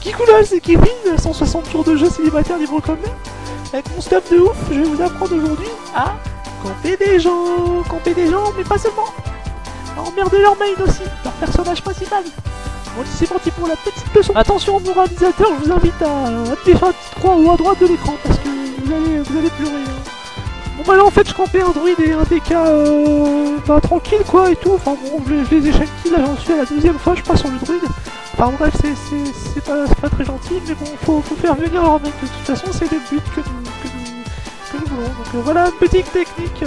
Kikoulol, c'est Kevin, 160 jours de jeu célibataire libre comme l'air. Avec mon stuff de ouf, je vais vous apprendre aujourd'hui à camper des gens, mais pas seulement. À emmerder leur main aussi, leur personnage principal. Bon, c'est parti pour la petite leçon. Attention, moralisateur, je vous invite à appuyer sur la petite croix ou à droite de l'écran parce que vous allez pleurer. Bon bah là en fait je campais un druide et un DK tranquille quoi et tout, enfin bon je les ai shankés, là j'en suis à la deuxième fois je passe sur le druide. Enfin bref c'est pas très gentil mais bon faut faire venir leur mec, de toute façon c'est le but que nous voulons. Donc voilà une petite technique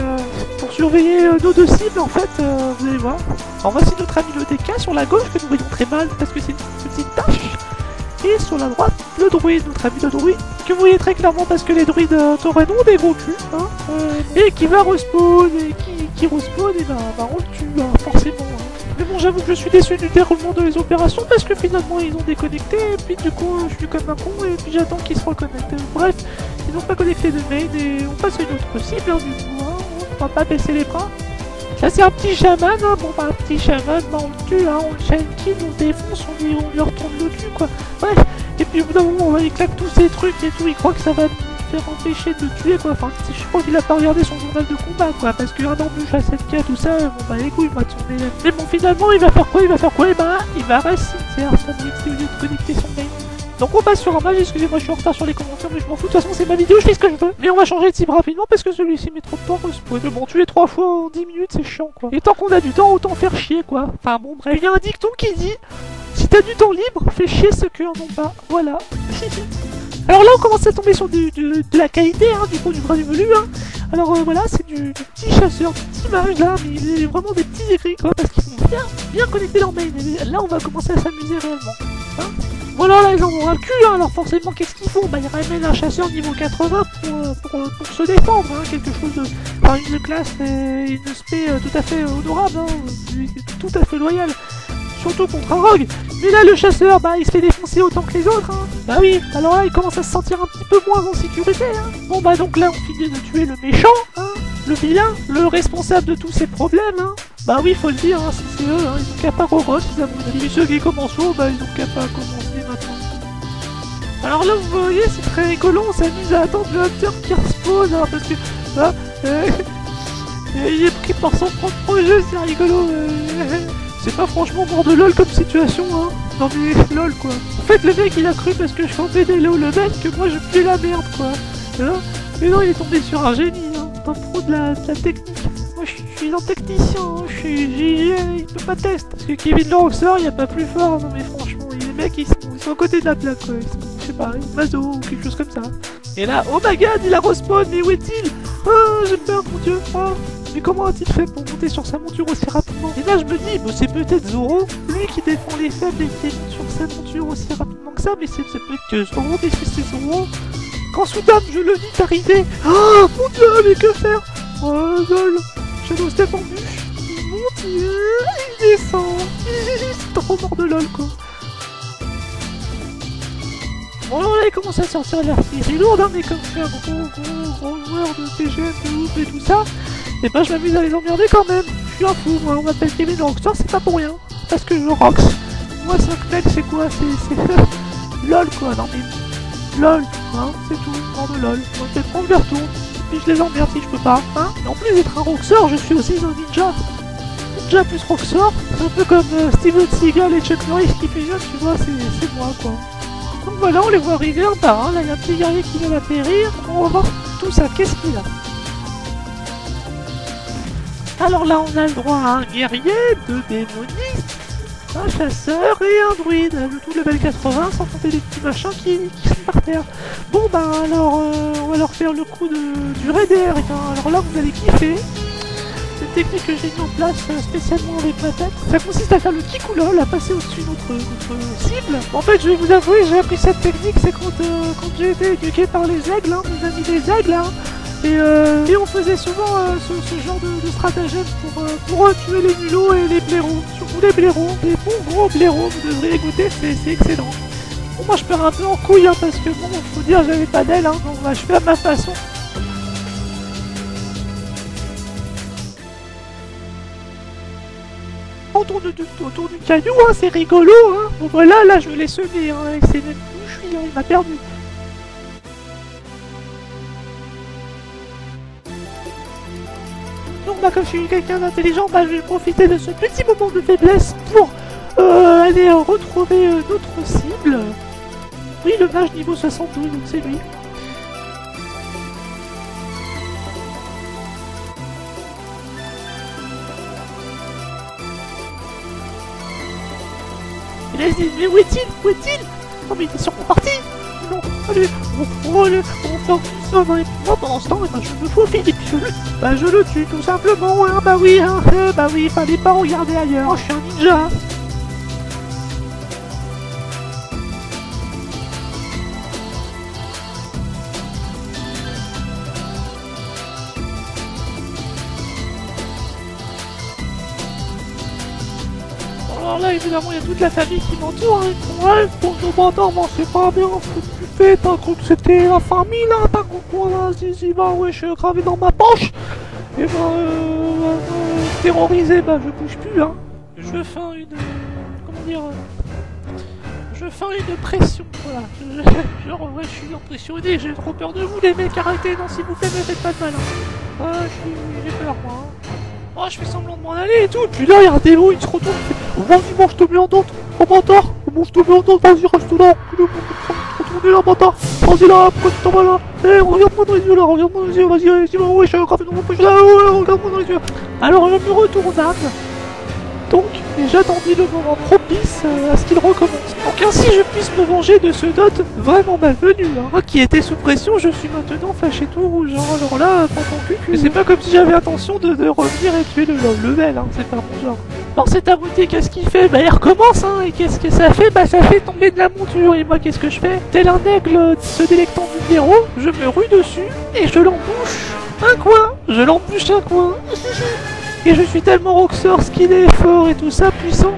pour surveiller nos deux cibles en fait, vous allez voir. Alors voici notre ami le DK sur la gauche que nous voyons très mal parce que c'est une petite tache. Et sur la droite, le druide, notre ami le druide, que vous voyez très clairement parce que les druides t'auraient non des gros culs, hein, et qui va respawn, et qui respawn, et on le tue, hein, forcément. Hein. Mais bon, j'avoue que je suis déçu du déroulement de les opérations parce que finalement ils ont déconnecté, et puis du coup je suis comme un con, et puis j'attends qu'ils se reconnectent. Bref, ils n'ont pas connecté de main, et on passe à une autre cible, hein, du coup, hein, on va pas baisser les bras. Là c'est un petit chaman, hein. Bon bah un petit chaman, bah on le tue, hein. On le shanky, on le défonce, on lui retourne le cul quoi. Bref, et puis au bout d'un moment il claque tous ces trucs et tout, il croit que ça va nous faire empêcher de le tuer quoi. Enfin je crois qu'il a pas regardé son journal de combat quoi, parce qu'un embûche à 7K tout ça, bon bah les couilles moi de son élève. Mais bon finalement il va faire quoi? Et bah il va rester à au lieu de connecter son mail. Donc on passe sur un match, excusez-moi je suis en retard sur les commentaires mais je m'en fous, de toute façon c'est ma vidéo, je fais ce que je veux. Mais on va changer de cible rapidement parce que celui-ci met trop de temps à respawn. Mais bon, tuer 3 fois en 10 minutes c'est chiant quoi. Et tant qu'on a du temps, autant faire chier quoi. Enfin bon bref, il y a un dicton qui dit si t'as du temps libre, fais chier ceux qui en ont pas. Voilà. Alors là on commence à tomber sur de la qualité, hein, du coup du bras du velu. Hein. Alors voilà, c'est du petit chasseur, du petit mage là, mais il est vraiment des petits écrits quoi, parce qu'ils sont bien connectés leur main. Et là on va commencer à s'amuser réellement. Hein. Voilà, là ils en ont un cul, hein. Alors forcément qu'est-ce qu'ils font? Bah ils ramènent un chasseur niveau 80 pour se défendre, hein. Quelque chose de... Enfin une classe et une spé tout à fait honorable, hein. Tout à fait loyal. Surtout contre un rogue. Mais là le chasseur, bah il se fait défoncer autant que les autres, hein. Bah oui, alors là il commence à se sentir un petit peu moins en sécurité, hein. Bon bah donc là on finit de tuer le méchant, hein. Le vilain, le responsable de tous ces problèmes, hein. Bah oui, faut le dire, hein, c'est eux, hein, ils ont qu'à pas Roros, ils avouent. Et puis ceux qui commencent haut, bah ils ont qu'à pas commencer maintenant. Alors là, vous voyez, c'est très rigolo, on s'amuse à attendre le hunter qui respawn, hein, parce que... Ah, il est pris par son propre projet, c'est rigolo. C'est pas franchement mort de lol comme situation, hein. Non mais lol quoi. En fait, le mec il a cru parce que je campais des low le mec que moi je fais la merde quoi. Hein, mais non, il est tombé sur un génie, hein, un pro de la technique. Moi je suis un technicien, hein. Il peut pas tester. Parce que Kevin le Roxor, il y a pas plus fort, non mais franchement, les mecs ils sont à côté de la plaque quoi. Je sais pas, une mazo ou quelque chose comme ça. Et là, oh my god, il a respawn, mais où est-il? Oh, j'ai peur, mon dieu. Oh. Mais comment a-t-il fait pour monter sur sa monture aussi rapidement? Et là je me dis, bon, c'est peut-être Zoro, lui qui défend les faibles et qui monte sur sa monture aussi rapidement que ça, mais c'est peut-être que Zoro, mais c'est Zoro. Quand soudain je le vis arriver, oh mon dieu, mais que faire? Oh lol, Shadow Step en bûche, il monte, il descend, c'est trop mort de lol quoi. Bon là il commence à sortir de l'artillerie lourde, hein, mais comme je suis un gros joueur de TGM de ouf et tout ça, et ben je m'amuse à les emmerder quand même. Je suis un fou, moi on m'appelle Kevin Rockstar, c'est pas pour rien, parce que je rox. Moi 5 mecs c'est quoi? C'est lol quoi, non mais lol, hein, c'est tout, mort de lol. Moi je vais prendre vers tour, et puis je les emmerde si je peux pas, hein. Et en plus d'être un roxeur, je suis aussi un ninja. Ninja plus roxeur, c'est un peu comme Steven Seagal et Chuck Norris qui fusionnent, tu vois, c'est moi quoi. Donc voilà, on les voit arriver un par un, là il y a un petit guerrier qui vient d'atterrir, on va voir tout ça, qu'est-ce qu'il a? Alors là on a le droit à un guerrier, 2 démonistes, un chasseur et un druide, le tout level 80 sans compter des petits machins qui sont par terre. Bon bah alors on va leur faire le coup du raid air, alors là vous allez kiffer. C'est une technique que j'ai mis en place spécialement avec ma tête. Ça consiste à faire le kikoulol, à passer au-dessus de notre cible. En fait, je vais vous avouer, j'ai appris cette technique, c'est quand j'ai été éduqué par les aigles, hein, mes amis les aigles. Hein. Et on faisait souvent ce genre de stratagème pour tuer les mulots et les blaireaux. Surtout les blaireaux, des bons gros blaireaux, vous devriez goûter, c'est excellent. Bon, moi je pars un peu en couille, hein, parce que bon, faut dire, j'avais pas d'aile, hein, donc bah, je fais à ma façon. simplement autour du caillou, hein, c'est rigolo, hein. Bon voilà, là je l'ai semé, hein, et c'est même où je suis, hein, il m'a perdu. Donc bah comme je suis quelqu'un d'intelligent, bah je vais profiter de ce petit moment de faiblesse pour aller retrouver notre cible. Oui, le mage niveau 72, donc c'est lui. Et là il se dit, mais où est-il? Où est-il? Oh mais il est sûrement parti. Non, allez, on va faire tout ça dans les mois pendant ce temps, et ben je me faufile et puis je le tue tout simplement, hein, bah oui, fallait pas regarder ailleurs, je suis un ninja. Alors là, évidemment, il y a toute la famille qui m'entoure, hein. Ouais, pour ce bâtard, moi, c'est pas bien foutu fait, t'as cru que c'était la famille, là, t'as cru quoi, là, si, bah, ouais, je suis gravé dans ma poche, et terrorisé, bah, je bouge plus, hein. Je fais comment dire, je fais une pression, voilà, genre, ouais, je suis impressionné, j'ai trop peur de vous, les mecs, arrêtez, non, s'il vous plaît, me faites pas de mal, hein. J'ai peur, moi, hein. Oh, je fais semblant de m'en aller et tout, et puis là, il y a un démon, il se retourne, il fait, vas-y, mange te mets en tente, oh bâtard, mange te mets en tente, vas-y, reste là, retournez là, bâtard, vas-y là, pourquoi tu t'en vas là, eh, regarde-moi dans les yeux là, regarde-moi dans les yeux, vas-y, ouais, je suis grave dans mon poche là, ouais, regarde-moi dans les yeux. Alors, je me retourne, donc, et j'attendis le moment propice à ce qu'il recommence. Donc ainsi je puisse me venger de ce dot vraiment malvenu, hein. Moi qui était sous pression, je suis maintenant fâché tout rouge, hein. Alors là, pour ton cul, mais c'est pas comme si j'avais intention de revenir et tuer le level, hein, c'est pas mon genre. Alors cet abruti, qu'est-ce qu'il fait? Bah il recommence, hein, et qu'est-ce que ça fait? Bah ça fait tomber de la monture, et moi qu'est-ce que je fais? Tel un aigle se délectant du héros, je me rue dessus, et je l'embouche un coin, Et je suis tellement rockstar, qu'il est fort et tout ça, puissant,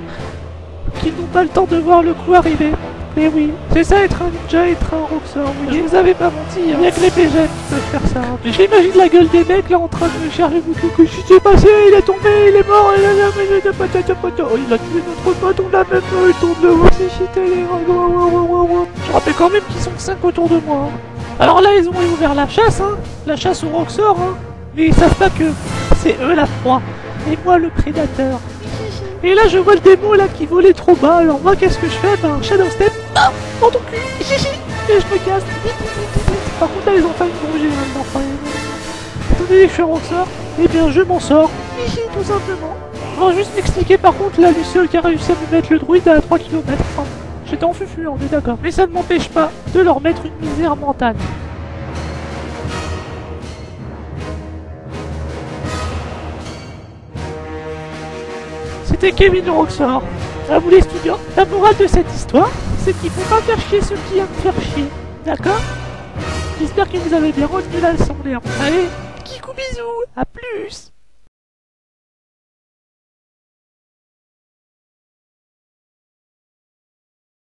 qu'ils n'ont pas le temps de voir le coup arriver. Et oui, c'est ça être un ninja, être un rockstar, oui. Je vous avais pas menti, il y a que les PGM qui peuvent faire ça. Mais j'imagine la gueule des mecs là en train de me chercher qu'est-ce qui s'est passé, il est tombé, il est mort, il a tué notre pote, on l'a même pas eu le temps de le voir, c'est shit, je rappelle quand même qu'ils sont 5 autour de moi, hein. Alors là, ils ont ouvert la chasse, hein, la chasse aux rockstars, hein. Mais ils savent pas que c'est eux la proie, et moi le prédateur. Et là je vois le démon là qui volait trop bas, alors moi qu'est-ce que je fais? Ben Shadow Step, dans ton cul, et je me casse. Par contre là ils ont failli me ronger, hein, étant donné que je suis un rockstar, eh bien je m'en sors, tout simplement. On va juste m'expliquer par contre la Luciole qui a réussi à me mettre le druide à 3 km. Enfin, j'étais en fufu, on est d'accord. Mais ça ne m'empêche pas de leur mettre une misère mentale. C'était Kevin le Rockstar. À vous les étudiants, la morale de cette histoire, c'est qu'il faut pas faire chier ceux qui aiment faire chier. D'accord? J'espère que vous avez bien retenu la leçon, les. Allez, kikou bisous, à plus.